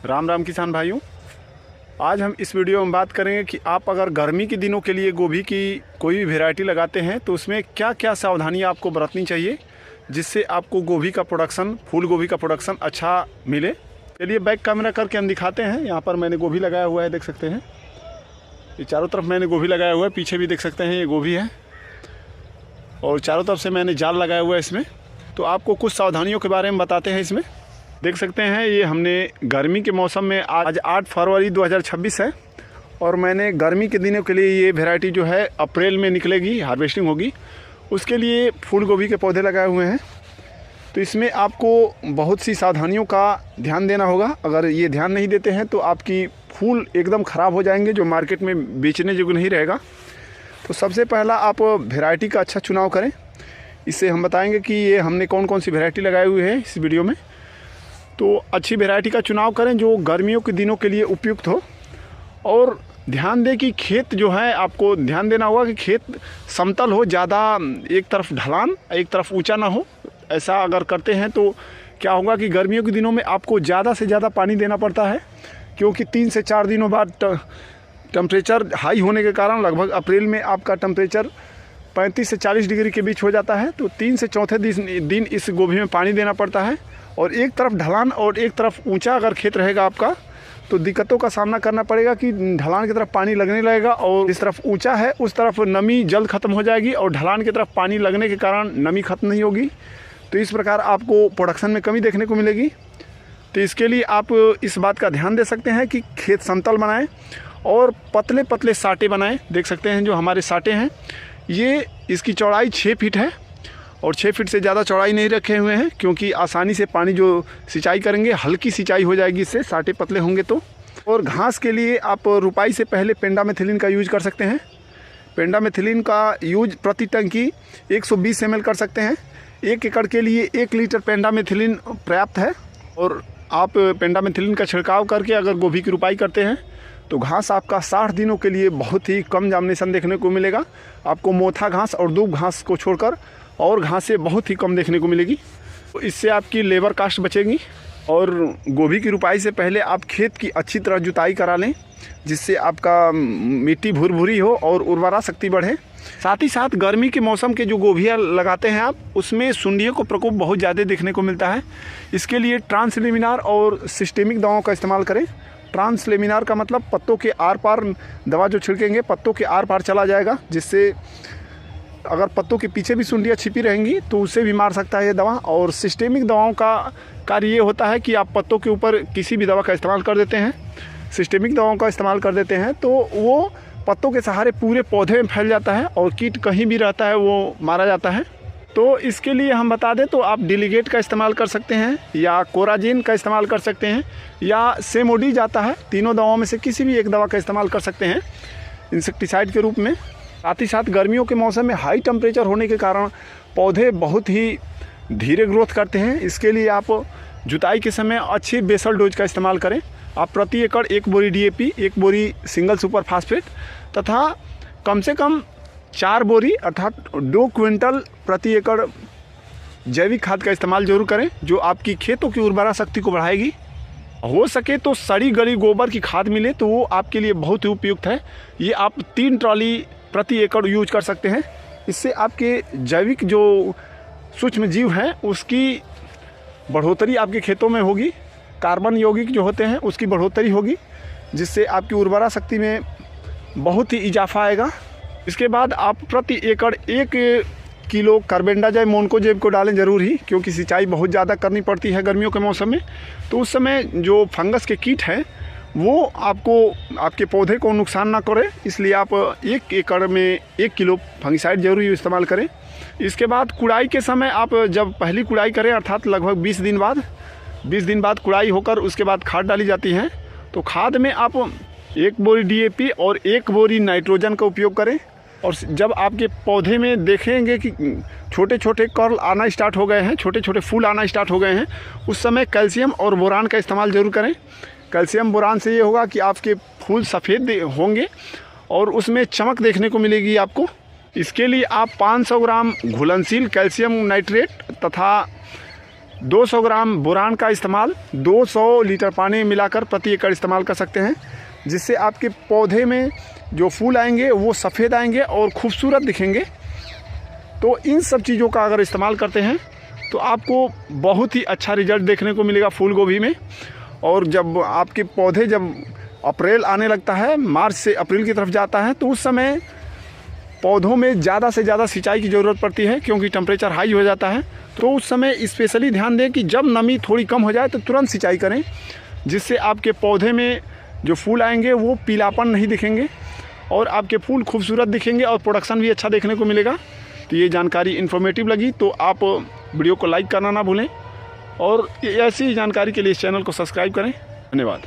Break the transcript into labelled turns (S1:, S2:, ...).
S1: राम राम किसान भाइयों, आज हम इस वीडियो में बात करेंगे कि आप अगर गर्मी के दिनों के लिए गोभी की कोई भी वैरायटी लगाते हैं तो उसमें क्या क्या सावधानियां आपको बरतनी चाहिए जिससे आपको गोभी का प्रोडक्शन, फूल गोभी का प्रोडक्शन अच्छा मिले। चलिए बैक कैमरा करके हम दिखाते हैं। यहाँ पर मैंने गोभी लगाया हुआ है, देख सकते हैं। ये चारों तरफ मैंने गोभी लगाया हुआ है, पीछे भी देख सकते हैं ये गोभी है और चारों तरफ से मैंने जाल लगाया हुआ है इसमें। तो आपको कुछ सावधानियों के बारे में बताते हैं। इसमें देख सकते हैं ये हमने गर्मी के मौसम में, आज 8 फरवरी 2026 है और मैंने गर्मी के दिनों के लिए ये वैरायटी जो है अप्रैल में निकलेगी, हार्वेस्टिंग होगी, उसके लिए फूल गोभी के पौधे लगाए हुए हैं। तो इसमें आपको बहुत सी सावधानियों का ध्यान देना होगा। अगर ये ध्यान नहीं देते हैं तो आपकी फूल एकदम ख़राब हो जाएंगे, जो मार्केट में बेचने योग्य नहीं रहेगा। तो सबसे पहला आप वैरायटी का अच्छा चुनाव करें। इससे हम बताएंगे कि ये हमने कौन कौन सी वैरायटी लगाई हुई है इस वीडियो में। तो अच्छी वैरायटी का चुनाव करें जो गर्मियों के दिनों के लिए उपयुक्त हो। और ध्यान दें कि खेत जो है, आपको ध्यान देना होगा कि खेत समतल हो, ज़्यादा एक तरफ ढलान एक तरफ ऊंचा ना हो। ऐसा अगर करते हैं तो क्या होगा कि गर्मियों के दिनों में आपको ज़्यादा से ज़्यादा पानी देना पड़ता है, क्योंकि 3 से 4 दिनों बाद टेम्परेचर हाई होने के कारण लगभग अप्रैल में आपका टेम्परेचर 35 से 40 डिग्री के बीच हो जाता है। तो 3 से चौथे दिन इस गोभी में पानी देना पड़ता है। और एक तरफ ढलान और एक तरफ ऊंचा अगर खेत रहेगा आपका तो दिक्कतों का सामना करना पड़ेगा कि ढलान की तरफ पानी लगने लगेगा और जिस तरफ ऊंचा है उस तरफ नमी जल्द ख़त्म हो जाएगी और ढलान की तरफ पानी लगने के कारण नमी ख़त्म नहीं होगी। तो इस प्रकार आपको प्रोडक्शन में कमी देखने को मिलेगी। तो इसके लिए आप इस बात का ध्यान दे सकते हैं कि खेत समतल बनाएं और पतले पतले साटे बनाएं। देख सकते हैं जो हमारे साटे हैं, ये इसकी चौड़ाई 6 फीट है और 6 फीट से ज़्यादा चौड़ाई नहीं रखे हुए हैं, क्योंकि आसानी से पानी जो सिंचाई करेंगे हल्की सिंचाई हो जाएगी इससे, साटे पतले होंगे तो। और घास के लिए आप रुपाई से पहले पेंडामेथिलीन का यूज कर सकते हैं। पेंडामेथिलीन का यूज प्रति टंकी 120 ml कर सकते हैं। 1 एकड़ के लिए 1 लीटर पेंडामेथिलीन पर्याप्त है। और आप पेंडामेथिलीन का छिड़काव करके अगर गोभी की रुपाई करते हैं तो घास आपका 60 दिनों के लिए बहुत ही कम जार्मिनेशन देखने को मिलेगा। आपको मोथा घास और दूब घास को छोड़कर और घासें बहुत ही कम देखने को मिलेगी। तो इससे आपकी लेबर कास्ट बचेगी। और गोभी की रुपाई से पहले आप खेत की अच्छी तरह जुताई करा लें, जिससे आपका मिट्टी भुरभुरी हो और उर्वरा शक्ति बढ़े। साथ ही साथ गर्मी के मौसम के जो गोभियाँ लगाते हैं आप, उसमें सुंडियों को प्रकोप बहुत ज़्यादा देखने को मिलता है। इसके लिए ट्रांसलेमिनार और सिस्टेमिक दवाओं का इस्तेमाल करें। ट्रांसलेमिनार का मतलब पत्तों के आर पार दवा जो छिड़केंगे पत्तों के आर पार चला जाएगा, जिससे अगर पत्तों के पीछे भी सुंडियाँ छिपी रहेंगी तो उससे भी मार सकता है ये दवा। और सिस्टेमिक दवाओं का कार्य ये होता है कि आप पत्तों के ऊपर किसी भी दवा का इस्तेमाल कर देते हैं, सिस्टेमिक दवाओं का इस्तेमाल कर देते हैं तो वो पत्तों के सहारे पूरे पौधे में फैल जाता है और कीट कहीं भी रहता है वो मारा जाता है। तो इसके लिए हम बता दें तो आप डिलीगेट का इस्तेमाल कर सकते हैं या कोराजिन का इस्तेमाल कर सकते हैं या सेमोडी जाता है। तीनों दवाओं में से किसी भी एक दवा का इस्तेमाल कर सकते हैं इंसेक्टिसाइड के रूप में। साथ ही साथ गर्मियों के मौसम में हाई टेम्परेचर होने के कारण पौधे बहुत ही धीरे ग्रोथ करते हैं। इसके लिए आप जुताई के समय अच्छी बेसल डोज का इस्तेमाल करें। आप प्रति एकड़ 1 बोरी DAP, 1 बोरी सिंगल सुपर फास्फेट तथा कम से कम 4 बोरी अर्थात 2 क्विंटल प्रति एकड़ जैविक खाद का इस्तेमाल जरूर करें, जो आपकी खेतों की उर्वरा शक्ति को बढ़ाएगी। हो सके तो सड़ी गली गोबर की खाद मिले तो वो आपके लिए बहुत ही उपयुक्त है। ये आप 3 ट्रॉली प्रति एकड़ यूज कर सकते हैं। इससे आपके जैविक जो सूक्ष्म जीव हैं उसकी बढ़ोतरी आपके खेतों में होगी। कार्बन यौगिक जो होते हैं उसकी बढ़ोतरी होगी, जिससे आपकी उर्वरा शक्ति में बहुत ही इजाफा आएगा। इसके बाद आप प्रति एकड़ 1 किलो कार्बेंडाजिम मोनोकोजेब को डालें जरूर ही, क्योंकि सिंचाई बहुत ज़्यादा करनी पड़ती है गर्मियों के मौसम में। तो उस समय जो फंगस के कीट हैं वो आपको, आपके पौधे को नुकसान ना करे, इसलिए आप 1 एकड़ में 1 किलो फंगिसाइड जरूर इस्तेमाल करें। इसके बाद कुड़ाई के समय आप जब पहली कुड़ाई करें अर्थात लगभग 20 दिन बाद कुड़ाई होकर उसके बाद खाद डाली जाती है। तो खाद में आप 1 बोरी DAP और 1 बोरी नाइट्रोजन का उपयोग करें। और जब आपके पौधे में देखेंगे कि छोटे छोटे कर्ल आना स्टार्ट हो गए हैं, छोटे छोटे फूल आना स्टार्ट हो गए हैं, उस समय कैल्शियम और बोरान का इस्तेमाल जरूर करें। कैल्शियम बोरान से ये होगा कि आपके फूल सफ़ेद होंगे और उसमें चमक देखने को मिलेगी आपको। इसके लिए आप 500 ग्राम घुलनशील कैल्शियम नाइट्रेट तथा 200 ग्राम बोरान का इस्तेमाल 200 लीटर पानी मिलाकर प्रति एकड़ इस्तेमाल कर सकते हैं, जिससे आपके पौधे में जो फूल आएंगे वो सफ़ेद आएंगे और खूबसूरत दिखेंगे। तो इन सब चीज़ों का अगर इस्तेमाल करते हैं तो आपको बहुत ही अच्छा रिजल्ट देखने को मिलेगा फूल गोभी में। और जब आपके पौधे जब अप्रैल आने लगता है, मार्च से अप्रैल की तरफ जाता है, तो उस समय पौधों में ज़्यादा से ज़्यादा सिंचाई की ज़रूरत पड़ती है, क्योंकि टेम्परेचर हाई हो जाता है। तो उस समय स्पेशली ध्यान दें कि जब नमी थोड़ी कम हो जाए तो तुरंत सिंचाई करें, जिससे आपके पौधे में जो फूल आएंगे वो पीलापन नहीं दिखेंगे और आपके फूल खूबसूरत दिखेंगे और प्रोडक्शन भी अच्छा देखने को मिलेगा। तो ये जानकारी इन्फॉर्मेटिव लगी तो आप वीडियो को लाइक करना ना भूलें और ऐसी जानकारी के लिए इस चैनल को सब्सक्राइब करें। धन्यवाद।